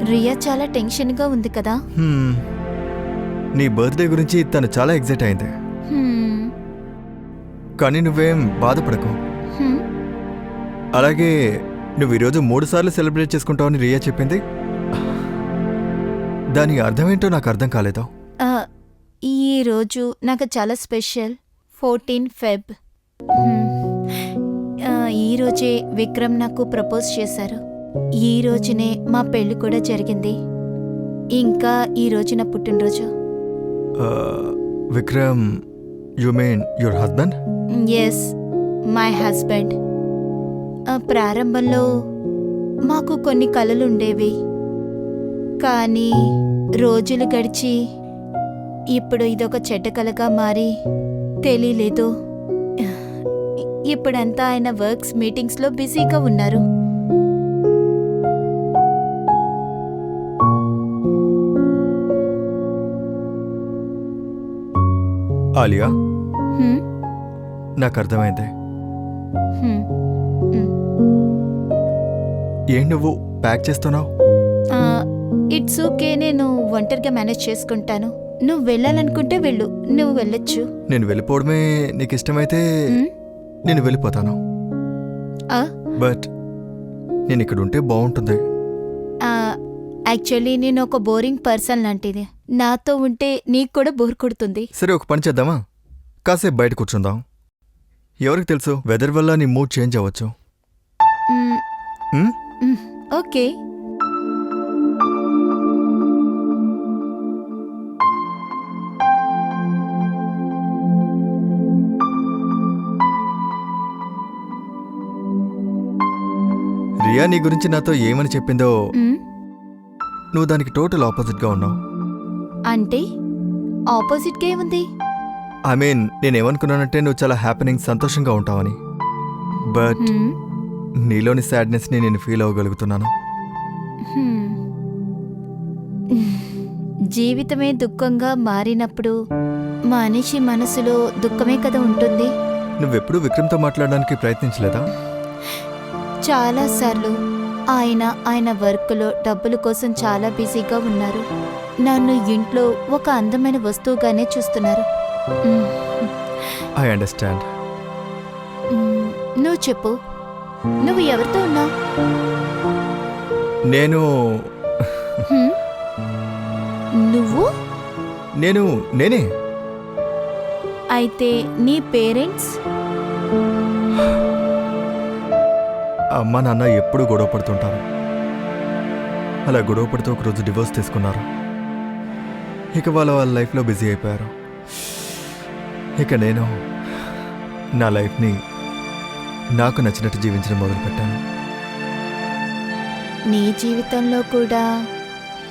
రియా చాలా టెన్షన్గా ఉంది కదా. నీ బర్త్డే గురించి తను చాలా ఎగ్జైట్ అయింది. హ్మ్, కానీ నువ్వేం బాధపడకు. హ్మ్. అలాగే నువ్వు ఈరోజు 3 సార్లు సెలబ్రేట్ చేసుకుంటావని రియా చెప్పింది. దాని అర్థమేంటో నాకు అర్థం కాలేదు. ఆ, ఈ రోజు నాకు చాలా స్పెషల్. 14 ఫెబ్. ఈ రోజే విక్రమ్ నాకు ప్రపోజ్ చేశారు. ఈ రోజునే మా పెళ్లి కూడా జరిగింది. ఇంకా ఈ రోజు నా పుట్టినరోజు. Vikram, you mean your husband? Yes, my husband. ప్రారంభంలో మాకు కొన్ని కలలుండేవి, కానీ రోజులు గడిచి ఇప్పుడు ఇదొక చెడ్డ కలగా మారి తెలియలేదు. ఇప్పుడంతా ఆయన వర్క్స్ మీటింగ్స్లో బిజీగా ఉన్నారు. ఆలియా, హ్మ్, నాకు అర్థమైంది. హ్మ్, హ్మ్. ఏం నువ్వు ప్యాక్ చేస్తున్నావు? ఇట్స్ ఓకే, నేను ఒంటరిగా మేనేజ్ చేసుకుంటాను. నువ్వు వెళ్ళాలనుకుంటే వెళ్ళు, నువ్వు వెళ్ళొచ్చు. నేను వెళ్ళిపోవడమే నీకు ఇష్టమైతే హ్మ్? నేను వెళ్ళిపోతాను. ఆ, బట్ నేను ఇక్కడ ఉంటే బాగుంటుంది. యాక్చువల్లీ నేను ఒక బోరింగ్ పర్సన్ లాంటిది. నాతో ఉంటే నీకు కూడా బోర్ కొడుతుంది. సరే, ఒక పని చేద్దామా? కాసేపు బయట కూర్చుందాం. ఎవరికి తెలుసు, వెదర్ వల్ల నీ మూడ్ చేంజ్ అవ్వచ్చు. మ్, హ్మ్? ఓకే. రియా నీ గురించి నాతో ఏమని చెప్పిందో మ్, నువ్వు దానికి టోటల్ ఆపోజిట్గా ఉన్నావు. అంటే ఆపోజిట్గా ఏముంది? ఐ మీన్, నేనేమనుకున్నానంటే నువ్వు చాలా హ్యాపీనింగ్, సంతోషంగా ఉంటావని. బట్ మ్, నీలోని సాడ్నెస్ని నేను ఫీల్ అవ్వగలుగుతున్నాను. హ్మ్. జీవితమే దుఃఖంగా మారినప్పుడు మనిషి మనసులో దుఃఖమే కదా ఉంటుంది. నువ్వెప్పుడూ విక్రమ్తో మాట్లాడడానికి ప్రయత్నించలేదా? చాలాసార్లు ఆయన వర్క్లో డబ్బుల కోసం చాలా బిజీగా ఉన్నారు. నన్ను ఇంట్లో ఒక అందమైన వస్తువుగానే చూస్తున్నారు. మ్, ఐ అండర్స్టాండ్. మ్, నువ్వు చెప్పు, నువ్వు ఎవరితో ఉన్నావు? నేను నేనే. అయితే నీ పేరెంట్స్? అమ్మ నాన్న ఎప్పుడూ గొడవ పడుతుంటారు. అలా గొడవ పడుతూ ఒకరోజు డివోర్స్ తీసుకున్నారు. ఇక వాళ్ళ లైఫ్లో బిజీ అయిపోయారు. ఇక నేను నా లైఫ్ని నాకు నచ్చినట్టు జీవించడం మొదలుపెట్టాను. నీ జీవితంలో కూడా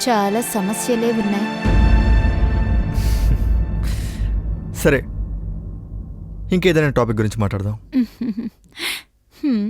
చాలా సమస్యలే ఉన్నాయి. సరే, ఇంకేదైనా టాపిక్ గురించి మాట్లాడదాం. Hmm.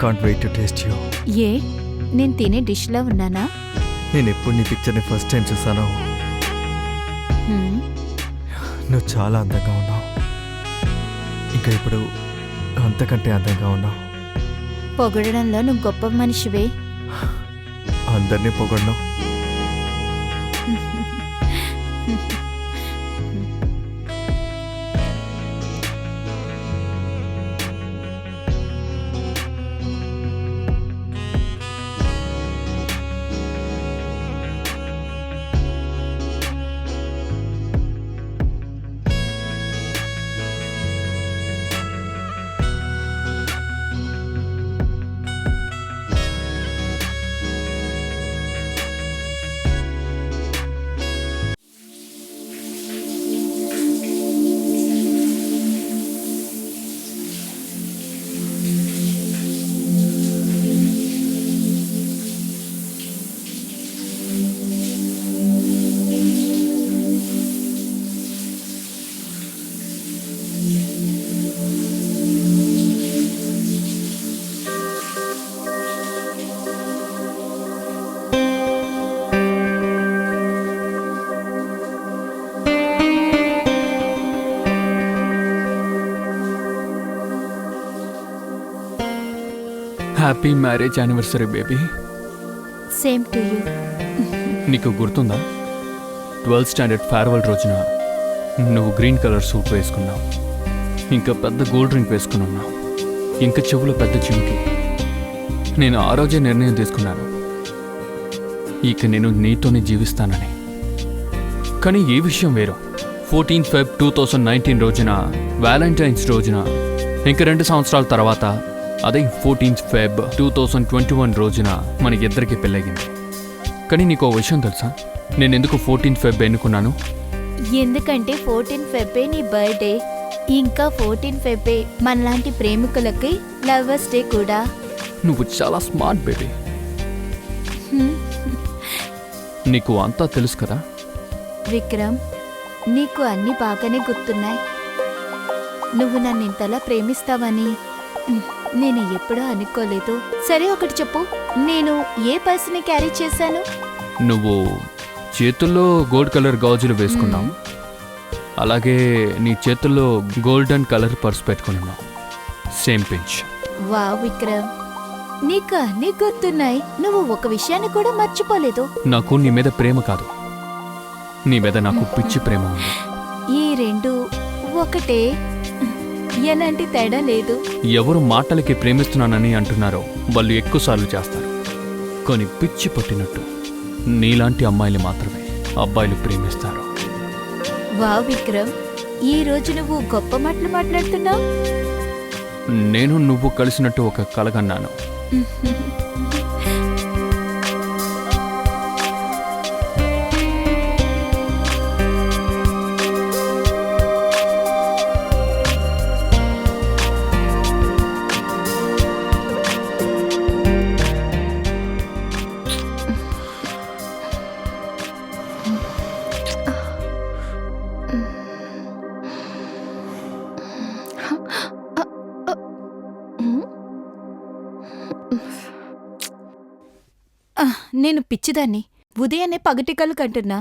Can't wait to taste you. ఏ, నేను తినే డిష్లా ఉన్నానా? నేను ఎప్పుడు నీ పిక్చర్ని ఫస్ట్ టైం చూసానో హ్మ్. నువ్వు చాలా అందంగా ఉన్నావు. ఇంకా ఇప్పుడు అంతకంటే అందంగా ఉన్నావు. పొగడడంలో నువ్వు గొప్ప మనిషివే. అందరినీ పొగడను. Happy marriage anniversary baby. Same to you. నీకు గుర్తుందా 12th స్టాండర్డ్ ఫేర్వెల్ రోజున నువ్వు గ్రీన్ కలర్ సూట్ వేసుకున్నావు, ఇంకా పెద్ద గోల్డ్ రింగ్ వేసుకుని ఉన్నావు, ఇంకా చెవులో పెద్ద చిమ్కి. నేను ఆ రోజే నిర్ణయం తీసుకున్నాను, ఇక నేను నీతోనే జీవిస్తానని. కానీ ఈ విషయం వేరు. 14th Feb 2019 రోజున, వ్యాలంటైన్స్ రోజున, ఇంక 2 సంవత్సరాల తర్వాత అదే 14th Feb 2021 రోజున మన ఇద్దరికి పెళ్ళయింది. కానీ నీకు ఓ విషయం తెలుసా, నేను ఎందుకు 14th Feb ఎన్నుకున్నాను? ఎందుకంటే 14 ఫెబ్బే నీ బర్త్డే, ఇంకా 14 ఫెబ్బే మనలాంటి ప్రేమికులకి లవర్స్ డే కూడా. నువ్వు చాలా స్మార్ట్ బేబీ. నీకు అంతా తెలుసు కదా. విక్రమ్, నీకు అన్నీ బాగానే గుర్తున్నాయి. నువ్వు నన్ను ఇంతలా ప్రేమిస్తావని నేను ఎప్పుడూ అనుకోలేదు. సరే ఒకటి చెప్పు, నేను ఏ పర్సుని క్యారీ చేశాను? నువ్వు చేతుల్లో గోల్డ్ కలర్ గాజులు వేసుకున్నావు, అలాగే నీ చేతుల్లో గోల్డెన్ కలర్ పర్స్ పెట్టుకుని ఉన్నావు. Same pinch. వా విక్రమ్, నీకు అన్నీ గుర్తున్నాయి. నువ్వు ఒక విషయాన్ని కూడా మర్చిపోలేదు. నాకు నీ మీద ప్రేమ కాదు, నీ మీద నాకు పిచ్చి ప్రేమ ఉంది. ఈ రెండు ఒకటే, ఎలాంటి తేడా లేదు. ఎవరు మాటలకి ప్రేమిస్తున్నానని అంటున్నారో వాళ్ళు ఎక్కువసార్లు చేస్తారు. కొన్ని పిచ్చి పట్టినట్టు నీలాంటి అమ్మాయిలు మాత్రమే అబ్బాయిలు ప్రేమిస్తారు. వా విక్రమ్, ఈ రోజు నువ్వు గొప్ప మాటలు మాట్లాడుతున్నావు. నేను నువ్వు కలిసినట్టు ఒక కలగన్నాను. నేను పిచ్చిదాన్ని, ఉదయాన్నే పగటికలు కంటున్నా.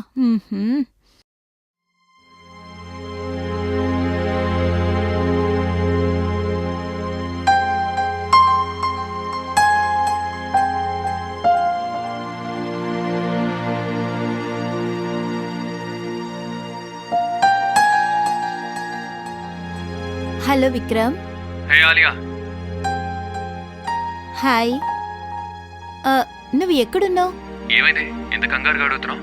హలో విక్రమ్. హే ఆలియా. హాయ్. నువ్వు ఎక్కడున్నావు? ఏమైంది ఇంత కంగారుగా అడుగుతున్నావు?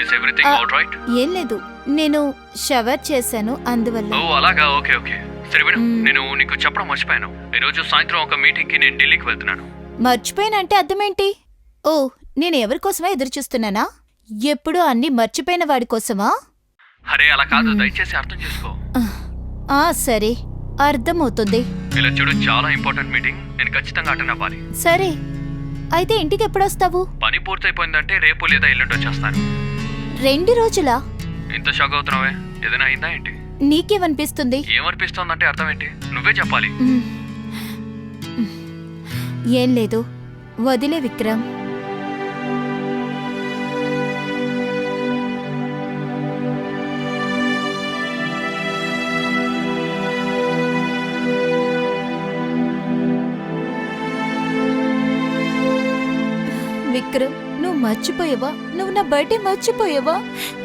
Is everything all right? ఏం లేదు, నేను షవర్ చేశాను అందువల్ల. ఓ అలాగా, ఓకే ఓకే. సరే విను, నేను నీకు చెప్పడం మర్చిపోయాను. ఈరోజు సాయంత్రం ఒక మీటింగ్కి నేను ఢిల్లీకి వెళ్తున్నాను. మర్చిపోయినంటే అర్థమేంటి? ఓ, నేను ఎవరి కోసమా ఎదురు చూస్తున్నానా? ఎప్పుడూ అన్నీ మర్చిపోయిన వాడి కోసమా? అరే అలా కాదు, దయచేసి అర్థం చేసుకో. సరే, అర్థమవుతుంది. ఇలా చూడు, చాలా ఇంపార్టెంట్ మీటింగ్, నేను ఖచ్చితంగా అటెండ్ అవ్వాలి. సరే, అయితే ఇంటికి ఎప్పుడొస్తావు? పని పూర్తయిపోయిందంటే రేపు లేదా ఎల్లుండి వచ్చేస్తాను. 2 రోజులా? ఇంత షాక్ అవుతున్నావే, ఏదైనా అయిందా ఏంటి? నీకేమనిపిస్తుంది? ఏమనిపిస్తోందంటే అర్థం ఏంటి? నువ్వే చెప్పాలి. ఏం లేదు, వదిలే విక్రమ్. విక్రమ్, నువ్వు మర్చిపోయావా? నువ్వు నా బర్త్డే మర్చిపోయావా?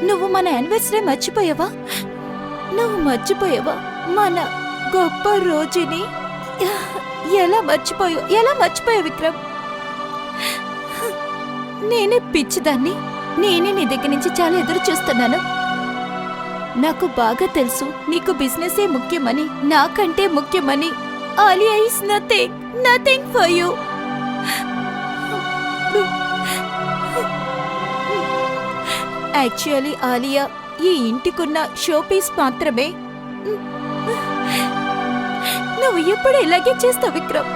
నువ్వు మన యానివర్సరీ మర్చిపోయావా? నువ్వు మర్చిపోయావా మన గొప్ప రోజుని? ఎలా మర్చిపోయావు విక్రమ్? నేనే పిచ్చిదాన్ని. నేనే నీ దగ్గర నుంచి చాలా ఎదురు చూస్తున్నాను. నాకు బాగా తెలుసు నీకు బిజినెసే ముఖ్యమని, నాకంటే ముఖ్యమని. Alia is nothing for you. Actually Alia ఈ ఇంటికున్న షోపీస్ మాత్రమే. నువ్వు ఎప్పుడు ఇలాగే చేస్తావు Vikram.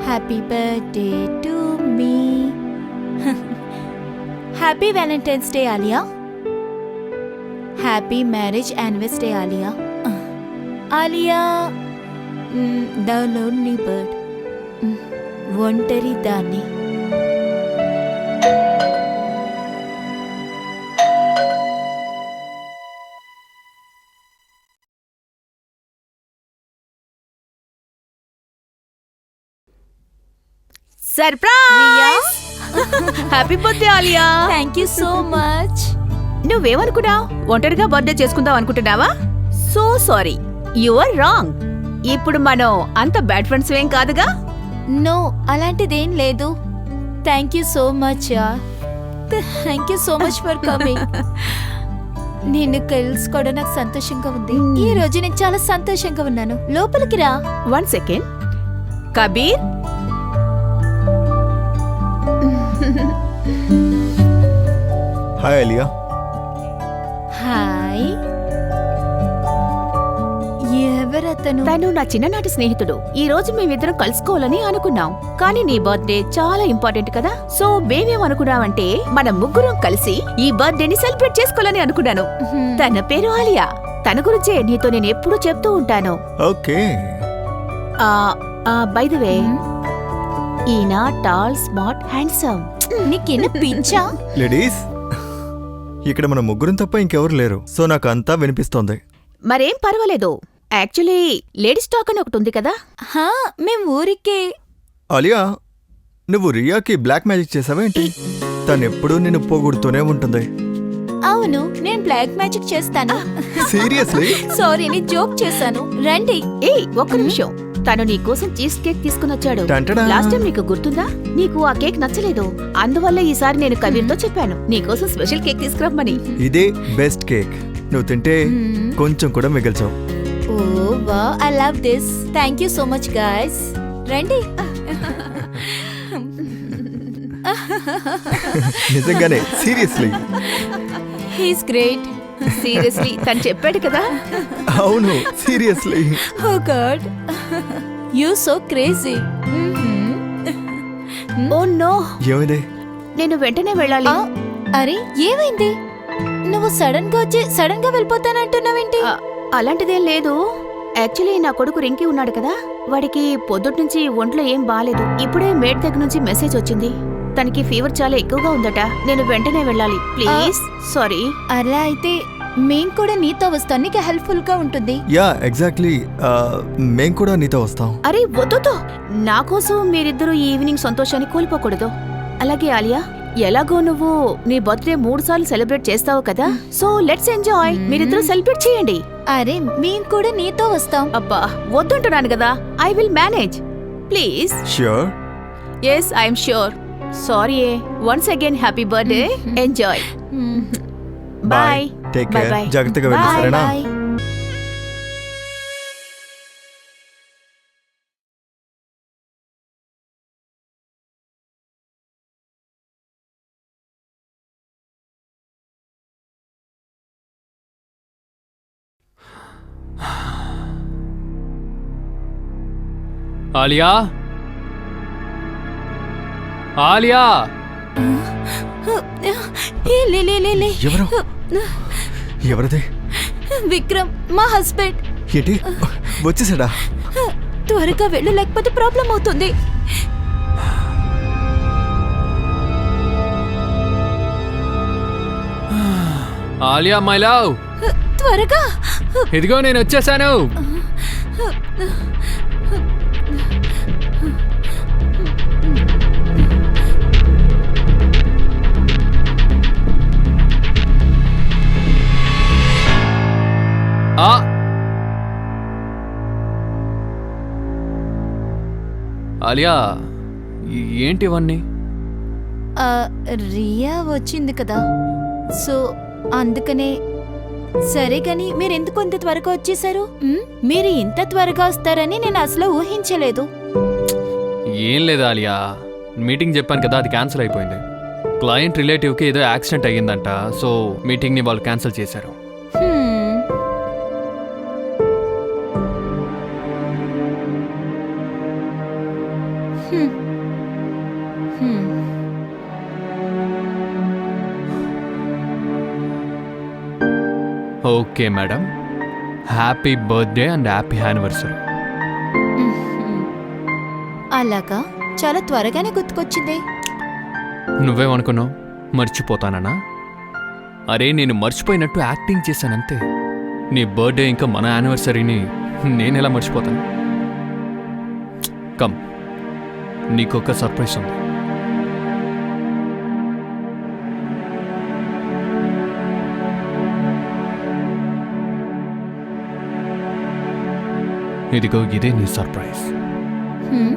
Happy birthday to me. Happy Valentine's day Alia. Happy marriage anniversary Alia. Alia the lonely bird, ఒంటరి దాన్ని. Surprise! Happy birthday Alia! Thank you so much. నువ్వేమనుకున్నావు? ఒంటరిగా బర్త్డే చేసుకుందాం అనుకుంటున్నావా? So sorry, you are wrong. ఇప్పుడు మనం అంత బ్యాడ్ ఫ్రెండ్స్ ఏం కాదుగా. నో, అలాంటిదేం లేదు. Thank you so much yeah. Thank you so much for coming. నిన్ను కలుసుకోవడం నాకు సంతోషంగా ఉంది. ఈ రోజు నేను చాలా సంతోషంగా ఉన్నాను. లోపలికి రా. 1 second. Kabir, hi Alia. Hi. ఎవరతను? తను నా చిన్ననాటి స్నేహితుడు. ఈ రోజు మేమిద్దరం కలుసుకోవాలని అనుకున్నాం, కానీ నీ బర్త్డే చాలా ఇంపార్టెంట్ కదా. సో మేమేమనుకున్నామంటే మనం ముగ్గురం కలిసి ఈ బర్త్డేని సెలబ్రేట్ చేసుకోవాలని అనుకున్నాను. తన పేరు ఆలియా. తన గురించే నీతో నేను ఎప్పుడూ చెప్తూ ఉంటాను. ఓకే. బై ద వే, ఈయన టాల్, స్మార్ట్, హ్యాండ్సమ్. నీకెన్న పిచ్చా? లేడీస్, ఇక్కడ మన ముగ్గురం తప్ప ఇంకెవరు లేరు, సో నాకు అంతా వినిపిస్తోంది. మరేం పర్వాలేదు. యాక్చువల్లీ లేడీస్ టాక్ అని ఒకటి ఉంది కదా. హా, మేం ఊరికే. అలియా, నువ్వు రియాకి బ్లాక్ మ్యాజిక్ చేసావేంటి? తనెప్పుడూ నిన్ను పోగొడుతూనే ఉంటుంది. అవును, నేను బ్లాక్ మ్యాజిక్ చేస్తాను. సీరియస్లీ? సారీ, నేను జోక్ చేశాను. రండి. ఒక్క నిమిషం. తను నీ కోసం చీజ్ కేక్ తీసుకుని వచ్చాడు. టంటడా. లాస్ట్ టైం నీకు గుర్తుందా? నీకు ఆ కేక్ నచ్చలేదు. అందువల్ల ఈసారి నేను కబీర్తో చెప్పాను నీకోసం స్పెషల్ కేక్ తీసుకురమ్మని. ఇదే బెస్ట్ కేక్. నువ్వు తింటే కొంచెం కూడా మిగిల్చావు. ఓ వా, I love this. Thank you so much guys. రండి. నిజంగానే, సీరియస్లీ. He's great. సీరియస్లీ, తను చెప్పాడు కదా. అవును, seriously. Oh god, you so crazy. Oh no, ఏమైంది? నేను వెంటనే వెళ్ళాలి. అరే ఏమైంది? నువ్వు సడన్ గా వచ్చి సడన్ గా వెళ్ళిపోతానంటున్నావేంటి? అలాంటిదేం లేదు. యాక్చువల్లీ నా కొడుకు రింకీ ఉన్నాడు కదా, వాడికి పొద్దుటి నుంచి ఒంట్లో ఏం బాలేదు. ఇప్పుడే మేడ్ దగ్గర నుంచి మెసేజ్ వచ్చింది. తనకి ఫీవర్ చాలా ఎక్కువగా ఉందట. నేను వెంటనే వెళ్ళాలి, ప్లీజ్. సారీ. అలా అయితే మేం కూడా నీతో వస్తాం, నీకు హెల్ప్ఫుల్ గా ఉంటుంది. యా ఎగ్జాక్ట్లీ, మేం కూడా నీతో వస్తాం. అరే వద్దు, నా కోసం మీరిద్దరూ ఈ ఈవినింగ్ సంతోషాన్ని కోల్పోకూడదు. అలాగే ఆలియా, ఎలాగో నువ్వు నీ బర్త్డే 3 సార్లు సెలబ్రేట్ చేస్తావు కదా, సో లెట్స్ ఎంజాయ్. మీరిద్దరూ సెలబ్రేట్ చేయండి. అరే మేం కూడా నీతో వస్తాం. అబ్బా వద్దంటున్నాను కదా. I will manage, please. Sure? Yes, I'm sure. Sorry. Once again happy birthday. Enjoy. Bye. Take Bye care. bye. జాగ్రత్తగా వెళ్ళు, బాయ్ సరేనా? బాయ్. ఆలియా, ఆలియా. ఏ, లే లే లే లే. ఎవరు? ఎవరిది? విక్రమ్, మా హస్బెండ్. ఏంటి, వచ్చేసాడా? త్వరగా వెళ్ళు, లేకపోతే ప్రాబ్లం అవుతుంది. ఆలియా మై లవ్, త్వరగా. ఇదిగో నేను వచ్చేసాను. ఆలియా, ఏంటి ఇవన్నీ? రియా వచ్చింది కదా, సో అందుకనే. సరే గాని మీరెందుకు ఇంత త్వరగా వచ్చేసారు? మీరు ఇంత త్వరగా వస్తారని నేను అసలు ఊహించలేదు. ఏం లేదు ఆలియా, మీటింగ్ చెప్పాను కదా, అది క్యాన్సిల్ అయిపోయింది. క్లయింట్ రిలేటివ్కి ఏదో యాక్సిడెంట్ అయ్యిందంట, సో మీటింగ్ని వాళ్ళు క్యాన్సిల్ చేశారు. Okay madam, happy birthday and happy anniversary. అలాగా, చాలా త్వరగానే గుర్తుకొచ్చింది. నువ్వేమనుకున్నావు, మర్చిపోతానన్నా? అరే నేను మర్చిపోయినట్టు యాక్టింగ్ చేశానంతే. నీ బర్త్డే ఇంకా మన యానివర్సరీని నేనెలా మర్చిపోతాను? కమ్, నీకొక సర్ప్రైజ్ ఉంది. ఇదిగో ఇదే నీ సర్ప్రైజ్. హ్మ్.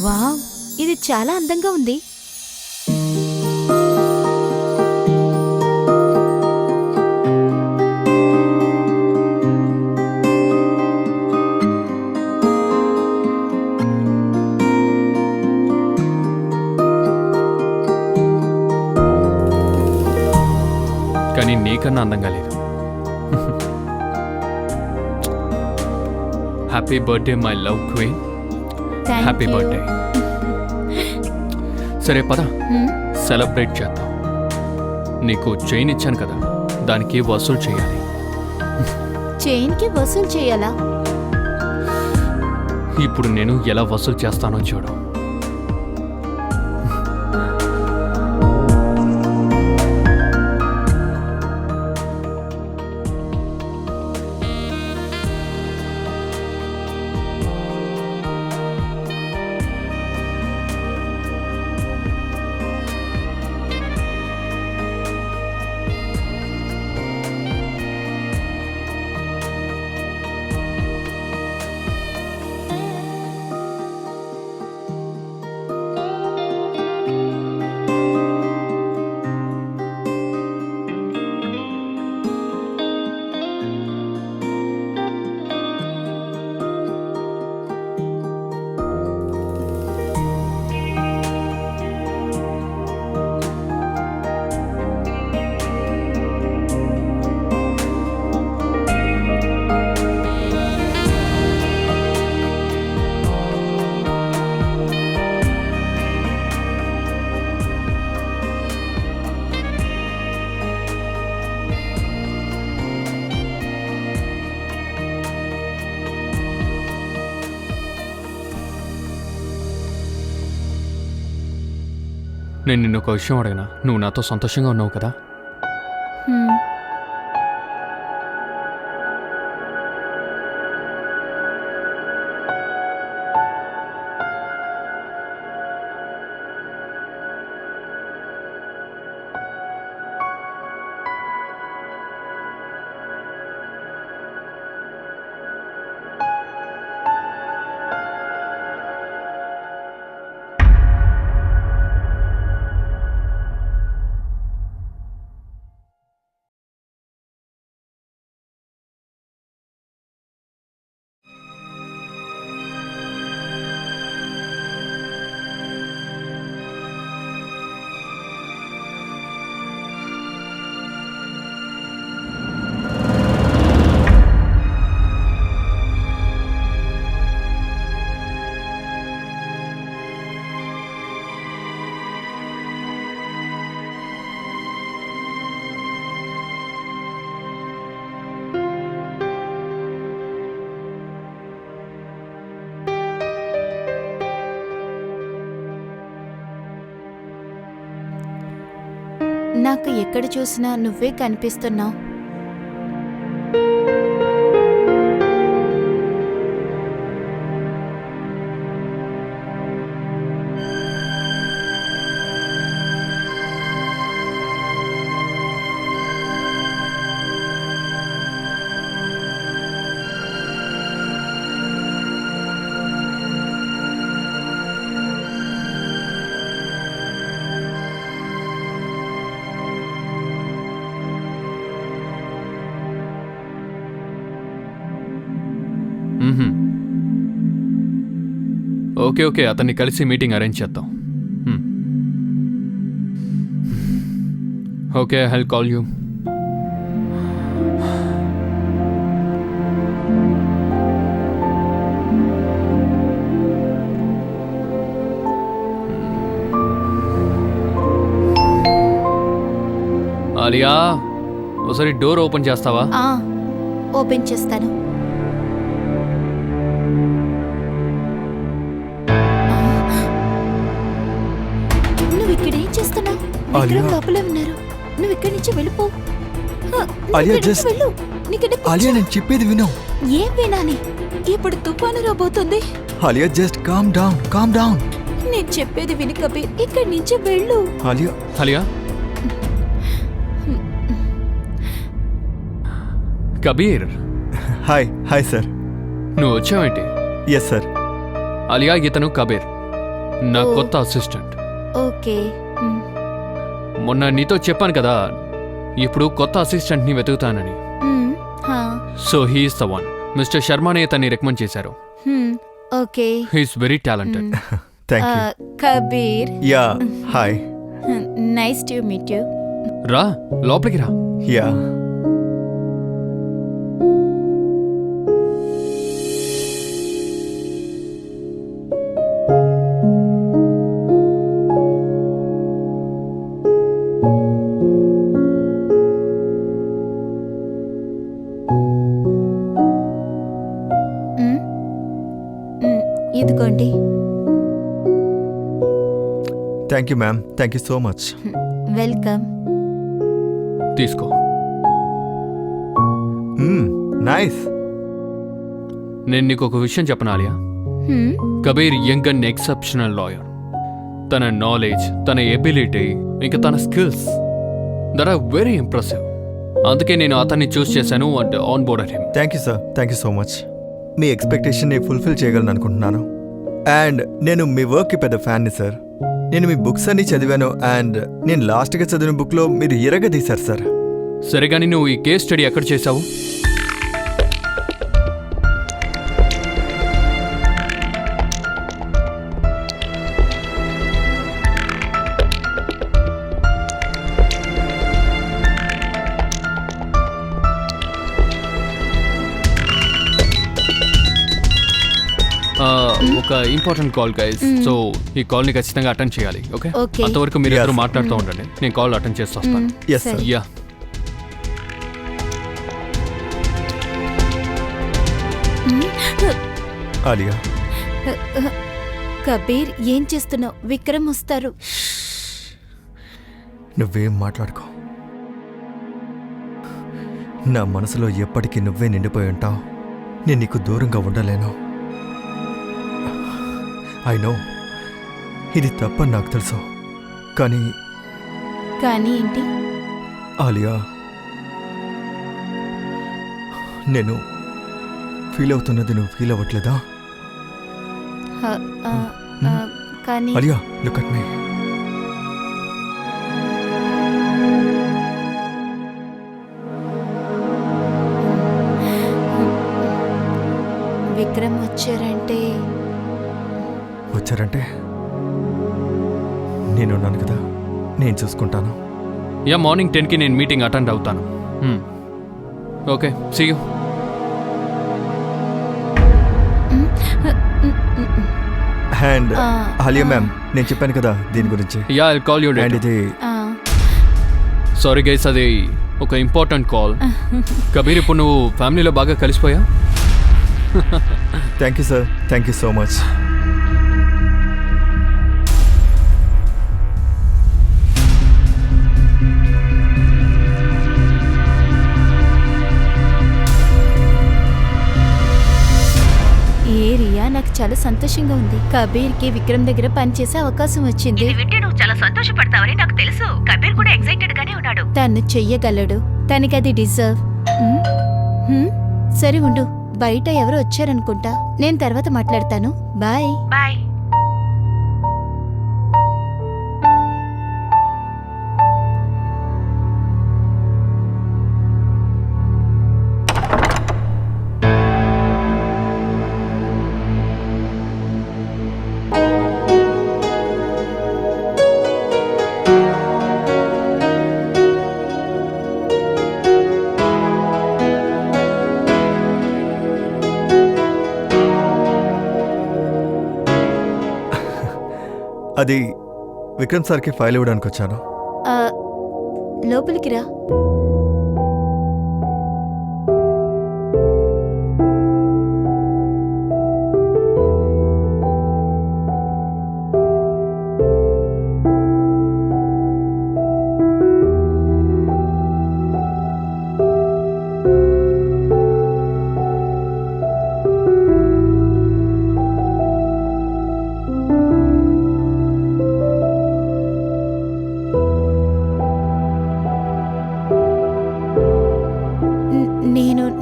వావ్, ఇది చాలా అందంగా ఉంది. కానీ నీకన్నా అందంగా లేదు. Happy birthday my love queen. Thank happy you. Birthday. సరే పద, హ్మ్. సెలబ్రేట్ చేద్దాం. నీకు చైన్ ఇచ్చాను కదా, దానికి వసూలు చేయాలి. చైన్కి వసూలు చేయాలా? ఇప్పుడు నేను ఎలా వసూలు చేస్తానో చూడు. నేను నిన్ను ఒక విషయం అడిగినా, నువ్వు నాతో సంతోషంగా ఉన్నావు కదా? హ్మ్. నాకు ఎక్కడ చూసినా నువ్వే కనిపిస్తున్నావు. ఓకే ఓకే, అతన్ని కలిసి మీటింగ్ అరేంజ్ చేద్దాం. Okay, I will call you. Alia, ఒకసారి డోర్ ఓపెన్ చేస్తావా? ఓపెన్ చేస్తాను. నువ్వు ఇక్కడ ఏం చేస్తున్నావు? ఆలియా. లోపలే ఉన్నారు. నువ్వు ఇక్కడి నుంచి వెళ్ళిపో. ఆలియా, ఇక్కడి నుంచి just- వెళ్ళు. నీకంటే ఆలియా, నేను చెప్పేది విను. ఏం వినాలి? ఇప్పుడు తుఫాను రాబోతుంది. Alia just calm down. నేను చెప్పేది విని కబీర్, ఇక్కడి నుంచి వెళ్ళు. Alia Alia Kabir, hi sir. నువ్వు వచ్చావేంటి? Yes sir. అలియా, ఇతను కబీర్, నా ఓ. కొత్త అసిస్టెంట్. ఓకే. మొన్న నీతో చెప్పాను కదా, ఇప్పుడు కొత్త అసిస్టెంట్ని వెతుకుతానని. So he's the one. Mister శర్మనే ఇతన్ని రికమెండ్ చేశారు. Okay. He's very talented. Thank you. Kabir, yeah hi. Nice to meet you. రా, లోపలికి రా. యా ఇదిగోండి. Thank you ma'am. Thank you so much. Welcome. తీసుకో. నైస్. నేను నీకు ఒక విషయం చెప్పనా Alia? Kabir young and exceptional lawyer. తన నాలెడ్జ్, తన ఎబిలిటీ, ఇంకా తన skills that are very impressive. అందుకే నేను అతన్ని చూస్ చేశాను and on board him. Thank you sir. Thank you so much. మీ ఎక్స్పెక్టేషన్ని ఫుల్ఫిల్ చేయగలను అనుకుంటున్నాను. అండ్ నేను మీ వర్క్కి పెద్ద ఫ్యాన్ని సార్. నేను మీ బుక్స్ అన్ని చదివాను అండ్ నేను లాస్ట్గా చదివిన బుక్లో మీరు ఇరగ తీశారు సార్. సరే కానీ నువ్వు ఈ కేస్ స్టడీ ఎక్కడ చేశావు? ఒక ఇంపార్టెంట్ కాల్ గైస్. సో ఈ కాల్ ని ఖచ్చితంగా అటెండ్ చేయాలి. Okay, Okay. అంతవరకు మీరు Yes. ఇద్దరు మాట్లాడుతూ ఉండండి. నేను కాల్ అటెండ్ చేసి వస్తాను. Yes, sir. సరే. యా. ఆలియా కబీర్, ఏం చేస్తున్నావు? విక్రమ్ వస్తారు. నువ్వేం మాట్లాడుకో. నా మనసులో ఎప్పటికీ నువ్వే నిండిపోయి ఉంటావు. నేను నీకు దూరంగా ఉండలేను. ఐ నో ఇది తప్పని నాకు తెలుసు. కానీ కానీ ఏంటి? ఆలియా, నేను ఫీల్ అవుతున్నది నువ్వు ఫీల్ అవ్వట్లేదా? హ, ఆ, ఆ, కానీ ఆలియా, లుక్ అట్ మీ. విక్రమ్ వచ్చారంటే వచ్చారంటే నేనున్నాను కదా, నేను చూసుకుంటాను. యా, మార్నింగ్ 10కి నేను మీటింగ్ అటెండ్ అవుతాను. Okay, see you. And uh, Alia uh. Ma'am, నేను చెప్పాను కదా దీని గురించి. Yeah, I call you and later. ఇది ఆ, సారీ గైస్, అది ఒక ఇంపార్టెంట్ కాల్. కబీర్, ఇప్పుడు నువ్వు ఫ్యామిలీలో బాగా కలిసిపోయా? Thank you sir. Thank you so much. ఏ రియా, నాకు చాలా సంతోషంగా ఉంది. కబీర్ కి విక్రమ్ దగ్గర పనిచేసే అవకాశం వచ్చింది. ఇది వింటే నువ్వు చాలా సంతోషపడతావని నాకు తెలుసు. కబీర్ కూడా ఎక్సైటెడ్ గానే ఉన్నాడు. తను చెయ్యగలడు. తనకి అది డిజర్వ్. సరే ఉండు, బయట ఎవరు వచ్చారనుకుంటా. నేను తర్వాత మాట్లాడతాను. బాయ్. బాయ్. అది విక్రమ్ సార్కి ఫైల్ ఇవ్వడానికి వచ్చాను. ఆ, లోపలికి రా.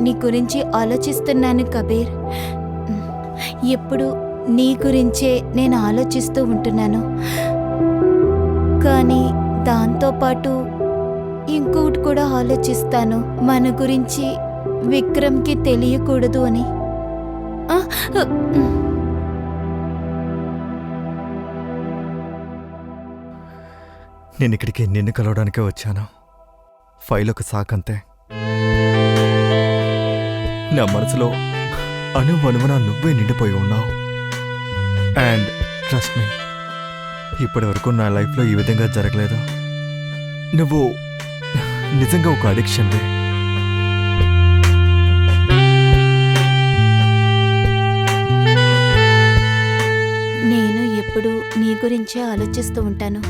నీ గురించి ఆలోచిస్తున్నాను కబీర్. ఎప్పుడు నీ గురించే నేను ఆలోచిస్తూ ఉంటున్నాను. కానీ దాంతోపాటు ఇంకొకటి కూడా ఆలోచిస్తాను, మన గురించి విక్రమ్కి తెలియకూడదు అని. ఆ, నేను ఇక్కడికి నిన్ను కలవడానికే వచ్చాను. ఫైల్ ఒక సాకంతే. నా మనసులో అణువణువున నువ్వే నిండిపోయి ఉన్నావు. అండ్ ట్రస్ట్ మీ, ఇప్పటి వరకు నా లైఫ్లో ఈ విధంగా జరగలేదు. నువ్వు నిజంగా ఒక అడిక్షన్వే. నేను ఎప్పుడు నీ గురించే ఆలోచిస్తూ ఉంటాను.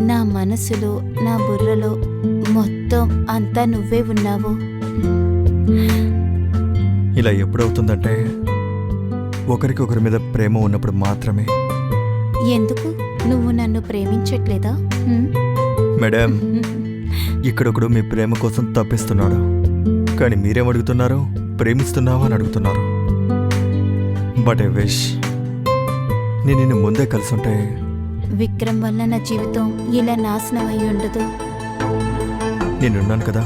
నా మనసులో, నా బుర్రలో మొత్తం అంతా నువ్వే ఉన్నావు. ఇలా ఎప్పుడవుతుందంటే ఒకరికొకరి మీద ప్రేమ ఉన్నప్పుడు మాత్రమే. ఎందుకు నువ్వు నన్ను ప్రేమించట్లేదా? మేడం, ఇక్కడొకడు మీ ప్రేమ కోసం తప్పిస్తున్నాడు. కానీ మీరేమడుగుతున్నారు? ప్రేమిస్తున్నావా అని అడుగుతున్నారు. బట్ ఐ విష్ నేను నిన్ను ముందే కలిసుంటే. విక్రమ్ వల్ల నా జీవితం ఇలా నాశనం అయి ఉండదు. నేనున్నాను కదా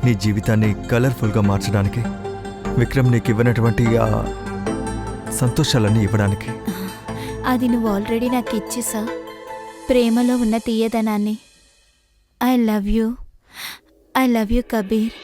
నీ జీవితాన్ని కలర్ఫుల్గా మార్చడానికి. విక్రమ్ నీకు ఇవ్వనటువంటి ఆ సంతోషాలన్నీ ఇవ్వడానికి. అది నువ్వు ఆల్రెడీ నాకు ఇచ్చేసా, ప్రేమలో ఉన్న తీయదనాన్ని. I love you Kabir.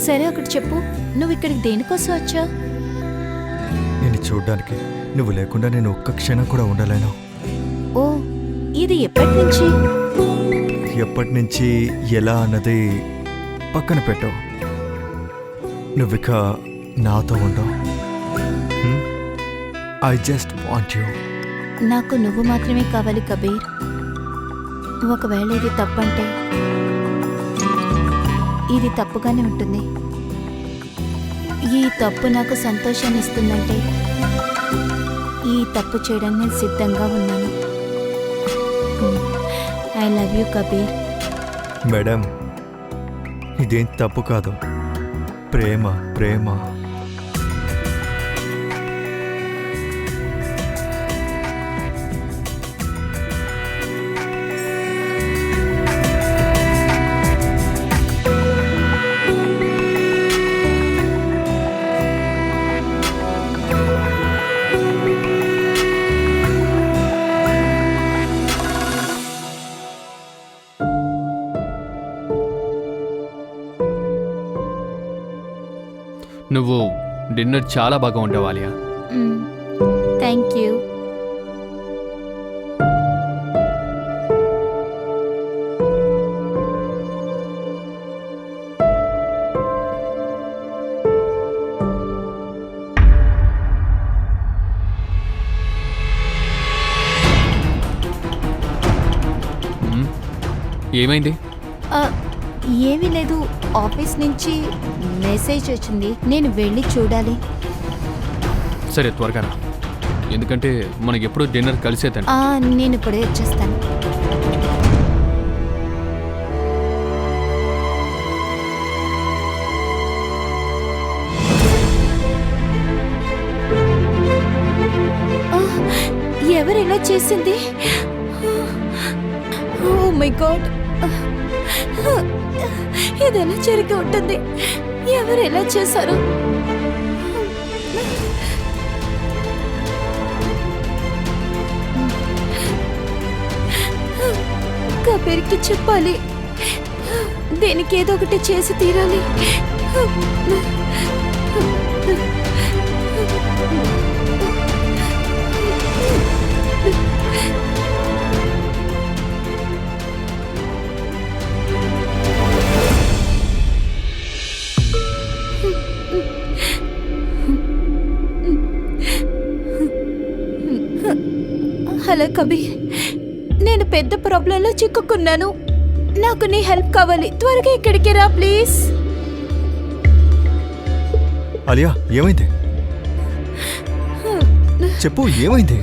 సరే ఒకటి చెప్పు, నువ్వు ఇక్కడికి దేనికోసం వచ్చావు? నిన్ను చూడ్డానికి. నువ్వు లేకుండా నేను ఒక్క క్షణం కూడా ఉండలేను. ఓ, ఇది ఎప్పటి నుంచి? ఎప్పటి నుంచి ఎలా అన్నది పక్కన పెట్టావు. నువ్విక నాతో ఉండవు. I just want you. నాకు నువ్వు మాత్రమే కావాలి కబీర్. ఒకవేళ ఇది తప్పంటే ఇది తప్పుగానే ఉంటుంది. ఈ తప్పు నాకు సంతోషాన్ని ఇస్తుందంటే ఈ తప్పు చేయడానికి నేను సిద్ధంగా ఉన్నాను. I love you Kabir. Madam, ఇదేం తప్పు కాదు. ప్రేమ ప్రేమ. నువ్వు డిన్నర్ చాలా బాగా వండావు ఆలియా. Thank you. ఏమైంది? ఏమీ లేదు, ఆఫీస్ నుంచి మెసేజ్ వచ్చింది, నేను వెళ్ళి చూడాలి. సరే త్వరగా రా, ఎందుకంటే మనకి ఎప్పుడు డిన్నర్ కలిసే తింటాం. నేను ఇప్పుడే వచ్చేస్తాను. ఎలా చేసింది? ఓ మై గాడ్, ఇది ఎలా జరిగి ఉంటుంది? ఎవరు ఎలా చేశారు? కబీర్కి చెప్పాలి, దీనికి ఏదో ఒకటి చేసి తీరాలి. హలో కబీర్, నేను పెద్ద ప్రాబ్లంలో చిక్కుకున్నాను. నాకు నీ హెల్ప్ కావాలి. త్వరగా ఇక్కడికి రా ప్లీజ్. ఆలియా, ఏమైంది? చెప్పు, ఏమైంది?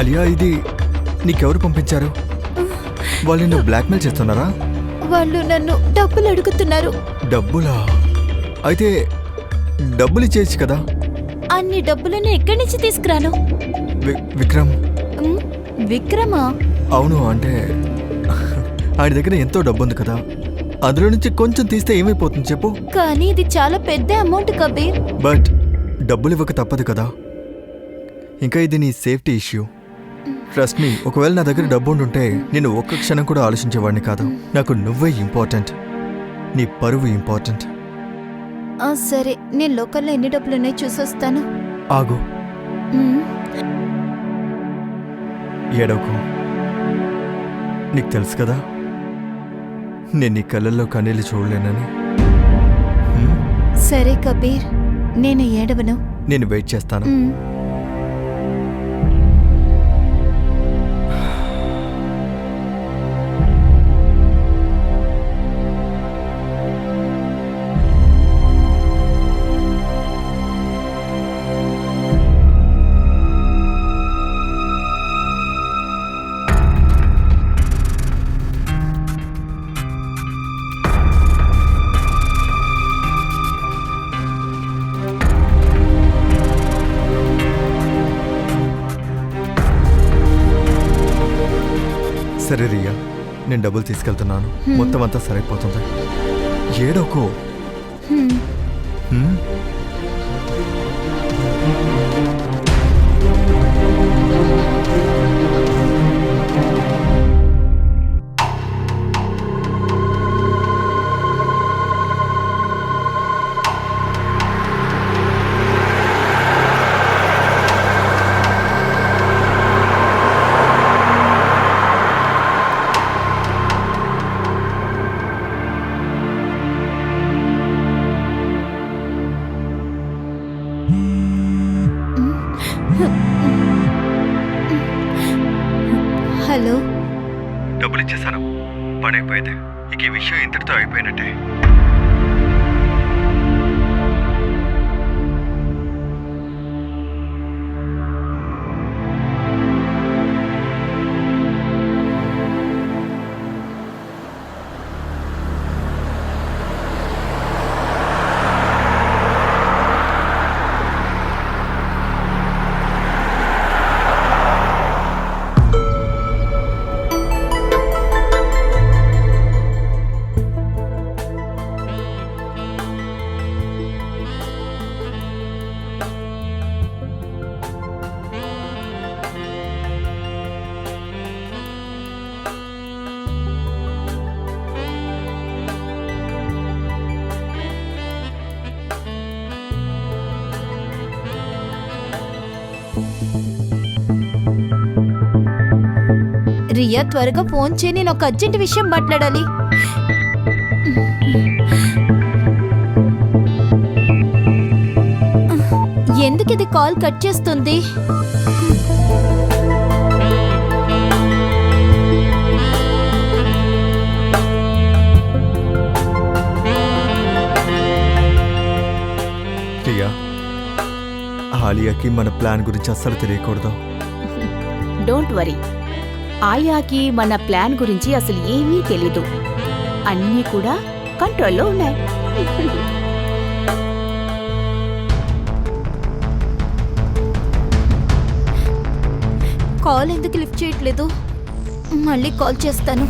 ఆలియా, ఇది నీకెవరు పంపించారు? వాళ్ళు నిన్ను బ్లాక్మెయిల్ చేస్తున్నారా? వాళ్ళు నన్ను డబ్బులు అడుగుతున్నారు. డబ్బులా? అయితే డబ్బులు ఇచ్చేయచ్చు కదా. అన్ని డబ్బులను ఎక్కడి నుంచి తీసుకురాను? విక్రమ్. ఉమ్, విక్రమా? అవును, అంటే ఆయన దగ్గర ఎంతో డబ్బు ఉంది కదా, అందులో నుంచి కొంచెం తీస్తే ఏమైపోతుంది చెప్పు? కానీ ఇది చాలా పెద్ద అమౌంట్ కబీర్. బట్ డబ్బులు ఇవ్వక తప్పదు కదా. ఇంకా ఇది నీ సేఫ్టీ ఇష్యూ. ట్రస్ట్ మీ, ఒకవేళ నా దగ్గర డబ్బు ఉండుంటే నేను ఒక్క క్షణం కూడా ఆలోచించేవాడిని కాదు. నాకు నువ్వే ఇంపార్టెంట్, నీ పరువు ఇంపార్టెంట్. సరే, నేను లోకల్లో ఎన్ని డబ్బులు ఉన్నాయి చూసొస్తాను. ఆగు, ఉమ్, ఏడవకు. నీకు తెలుసు కదా నేను నీ కళ్ళల్లో కన్నీళ్ళు చూడలేనని. సరే కబీర్, నేను ఏడవను. నేను వెయిట్ చేస్తాను. ఉమ్. సరే రియా, నేను డబ్బులు తీసుకెళ్తున్నాను. మొత్తం అంతా సరైపోతుంది. ఏడోకో. హ్మ్. హ్మ్? హలో, డబ్బులు ఇచ్చేసాను, పడైపోయింది. ఇక ఈ విషయం ఇంతటితో అయిపోయినట్టే. రియా త్వరగా ఫోన్ చేయి, నేను ఒక అర్జెంట్ విషయం మాట్లాడాలి. ఎందుకు ఇది కాల్ కట్ చేస్తుంది? రియా, ఆలియాకి మన ప్లాన్ గురించి అస్సలు తెలియకూడదు. డోంట్ వరీ, ఆలియాకి మన ప్లాన్ గురించి అసలు ఏమీ తెలీదు. అన్నీ కూడా కంట్రోల్లో ఉన్నాయి. కాల్ ఎందుకు లిఫ్ట్ చేయట్లేదు? మళ్ళీ కాల్ చేస్తాను.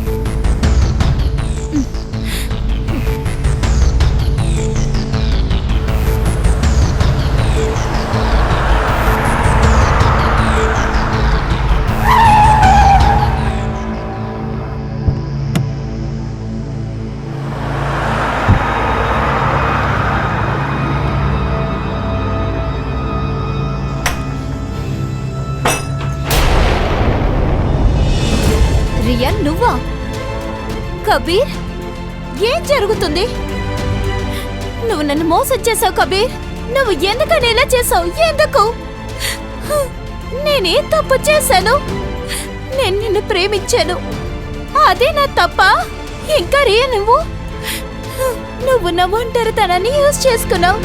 రియన్, నువ్వా? కబీర్, ఏం జరుగుతుంది? నువ్వు నన్ను మోసం చేసావు కబీర్. నువ్వు ఎందుకని ఇలా చేసావు? ఎందుకు? నేనే తప్పు చేశాను. నేను నిన్ను ప్రేమించాను, అదే నా తప్ప? ఇంకా రియన్, నువ్వు నా ఒంటరితనాన్ని యూజ్ చేసుకున్నావు.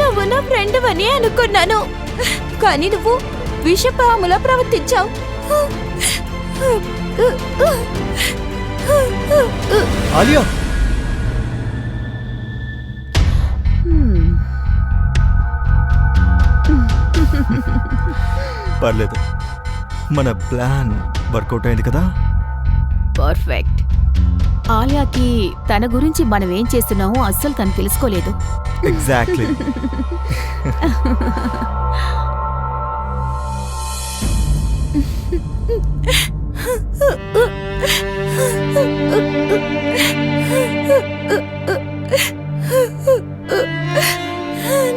నువ్వు నా ఫ్రెండ్ అని అనుకున్నాను, కానీ నువ్వు విషపాములా ప్రవర్తించావు. ఆలియా, పర్లేదు, మన ప్లాన్ వర్కౌట్ అయింది కదా. పర్ఫెక్ట్. ఆలియాకి తన గురించి మనం ఏం చేస్తున్నామో అస్సలు తను తెలుసుకోలేదు. ఎగ్జాక్ట్లీ.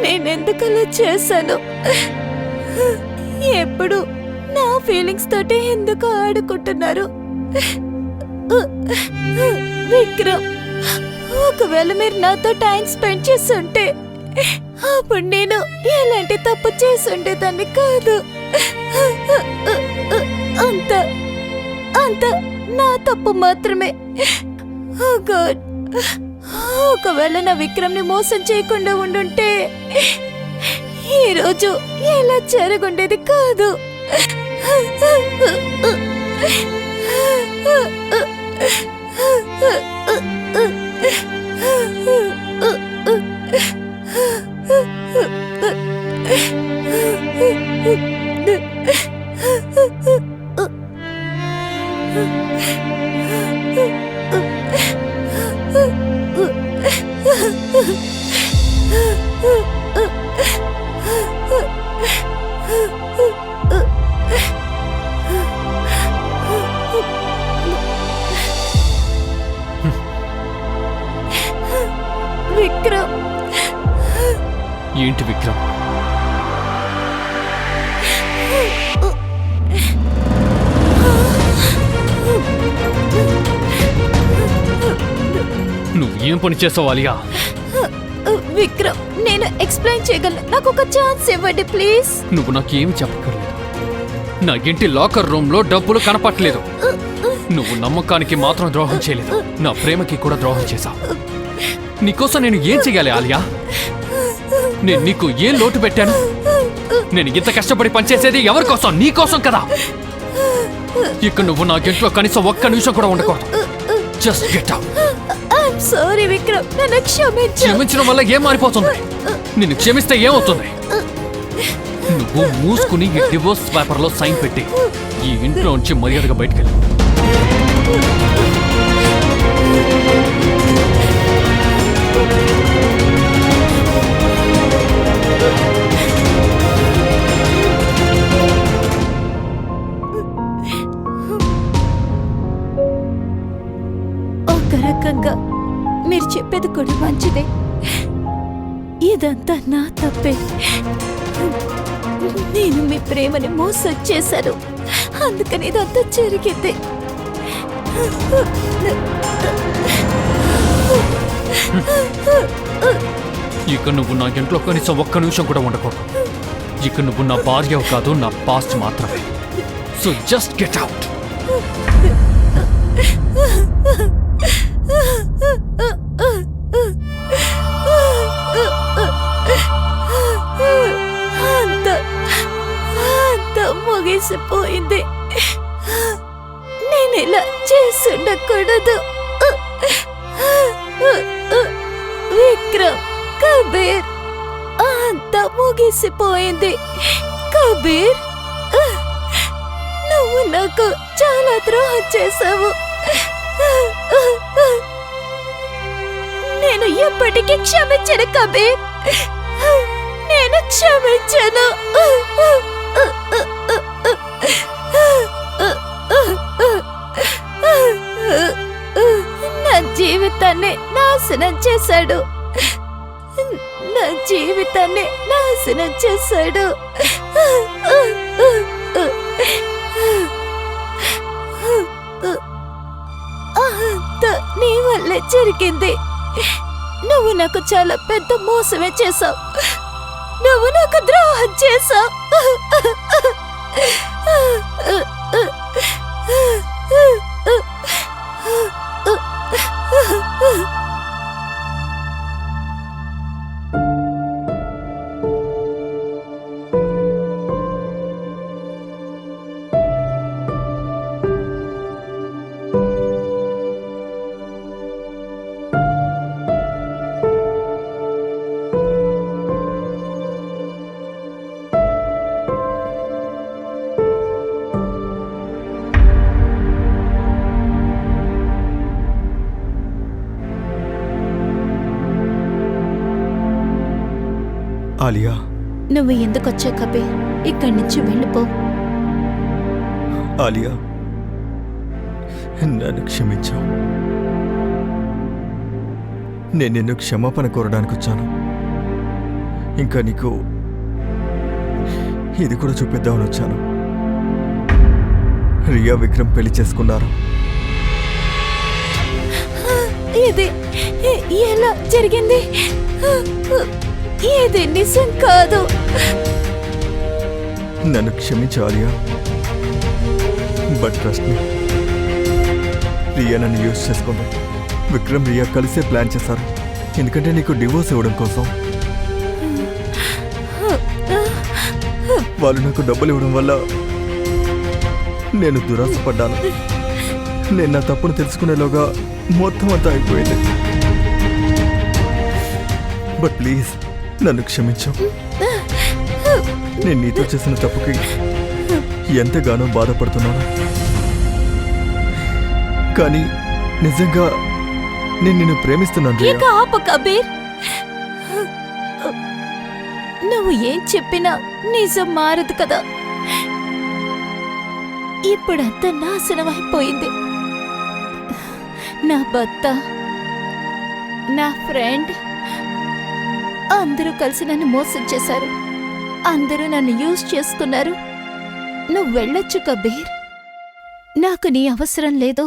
నేనెందుకలా చేశాను? ఎప్పుడు నా ఫీలింగ్స్ తోటే ఎందుకు ఆడుకుంటున్నారు? విక్రమ్, ఒకవేళ మీరు నాతో టైం స్పెండ్ చేస్తుంటే అప్పుడు నేను ఎలాంటి తప్పు చేసుండేదాన్ని కాదు. అంత అంత నా తప్పు మాత్రమే. ఓ గాడ్, ఒకవేళ నా విక్రమ్ని మోసం చేయకుండా ఉండుంటే ఈరోజు ఎలా జరుగుండేది కాదు. విక్రమ్, ఏంటి విక్రమ్? నువ్వు ఏం పని చేసావు ఆలియా? విక్రమ్, నేను ఎక్స్ప్లెయిన్ చేయగలను. నాకు ఒక ఛాన్స్ ఇవ్వండి ప్లీజ్. నువ్వు నాకేమి చెప్పక్కర్లేదు. నా ఇంటి లాకర్ రూమ్ లో డబ్బులు కనపట్లేదు. నువ్వు నమ్మకానికి మాత్రం ద్రోహం చేయలేదు, నా ప్రేమకి కూడా ద్రోహం చేశావు. నీకోసం నేను ఏం చెయ్యాలి ఆలియా? నేను నీకు ఏం లోటు పెట్టాను? నేను ఇంత కష్టపడి పనిచేసేది ఎవరి కోసం? నీ కోసం కదా. ఇక నువ్వు నా ఇంట్లో కనీసం ఒక్క నిమిషం కూడా ఉండకూడదు. Just get out. I'm sorry Vikram, నన్ను క్షమించు. క్షమించడం వల్ల ఏం మారిపోతుంది? నిన్ను క్షమిస్తే ఏమవుతుంది? నువ్వు మూసుకుని ఈ డివోర్స్ పేపర్ లో సైన్ పెట్టి ఈ ఇంట్లో నుంచి మర్యాదగా బయటకెళ్ళి. ఒక రకంగా మీరు చెప్పేది కూడా మంచిదే. ఇదంతా నా తప్పే. నేను మీ ప్రేమని మోసం చేశాను, అందుకని ఇదంతా జరిగింది. ఇక నువ్వు నా ఇంట్లో కనీసం ఒక్క నిమిషం కూడా ఉండకూడదు. ఇక నువ్వు నా భార్య కాదు, నా పాస్ట్ మాత్రమే. So just get out. అంత ముగిసిపోయింది. ముగిసిపోయింది. కబీర్, నువ్వు నాకు చాలా ద్రోహం చేశావు. నేను ఎప్పటికీ క్షమించను కబీర్, నేను క్షమించను. నా జీవితాన్ని నాశనం చేశాడు. నా జీవితాన్ని నాశనం చేశాడు. అంతా నీ వల్లే జరిగింది. నువ్వు నాకు చాలా పెద్ద మోసమే చేశావు. నువ్వు నాకు ద్రోహం చేశావు. ఆలియా, నువ్వు ఎందుకొచ్చా కబీర్? ఇక్కడి నుంచి వెళ్ళిపో. ఆలియా, నన్ను క్షమించావు. నేను నిన్ను క్షమాపణ కోరడానికి వచ్చాను. ఇంకా నీకు ఇది కూడా చూపిద్దామని వచ్చాను. రియా, విక్రమ్ పెళ్లి చేసుకున్నారు. ఇది ఎలా జరిగింది? ఇది నిజం కాదు. నన్ను క్షమించు Alia, but trust me, Riya నన్ను యూజ్ చేసుకుంది. విక్రమ్, రియా కలిసే ప్లాన్ చేశారు. ఎందుకంటే నీకు డివోర్స్ ఇవ్వడం కోసం. వాళ్ళు నాకు డబ్బులు ఇవ్వడం వల్ల నేను దురాశపడ్డాను. నేను నా తప్పును తెలుసుకునేలోగా మొత్తం అంతా అయిపోయింది. బట్ ప్లీజ్ నన్ను క్షమించు. నేను నీతో చేసిన తప్పుకి ఎంతగానో బాధపడుతున్నాను. కానీ నిజంగా నేను నిన్ను ప్రేమిస్తున్నాను రియా. ఇక ఆపు కబీర్. నువ్వు ఏం చెప్పినా నిజం మారదు కదా. ఇప్పుడంతా నాశనం అయిపోయింది. నా భర్త, నా ఫ్రెండ్ అందరూ కలిసి నన్ను మోసం చేశారు. అందరూ నన్ను యూజ్ చేసుకున్నారు. నువ్వు వెళ్ళొచ్చు కబీర్. నాకు నీ అవసరం లేదు.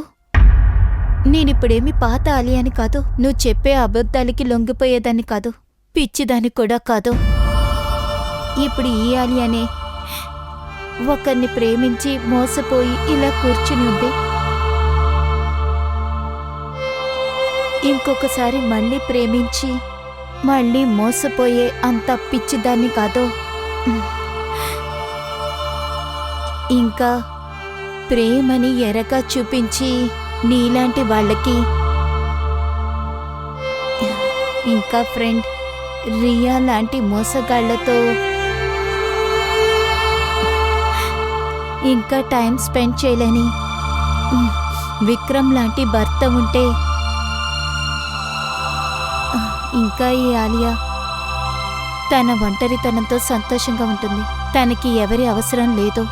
నేనిప్పుడేమి పాత ఆలియాని కాదు. నువ్వు చెప్పే అబద్ధాలకి లొంగిపోయేదాన్ని కాదు. పిచ్చిదాన్ని కూడా కాదు. ఇప్పుడు ఈ ఆలియానే ఒకరిని ప్రేమించి మోసపోయి ఇలా కూర్చుని ఉంది. ఇంకొకసారి మళ్ళీ ప్రేమించి మళ్ళీ మోసపోయే అంత పిచ్చిదాన్ని కాదు. ఇంకా ప్రేమని ఎరగా చూపించి నీలాంటి వాళ్ళకి, ఇంకా ఫ్రెండ్ రియా లాంటి మోసగాళ్లతో ఇంకా టైం స్పెండ్ చేయలేని విక్రమ్ లాంటి భర్త ఉంటే ఇంకా ఈ ఆలియా తన ఒంటరితనంతో సంతోషంగా ఉంటుంది. తనకి ఎవరి అవసరం లేదు.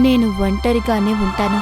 నేను ఒంటరిగానే ఉంటాను.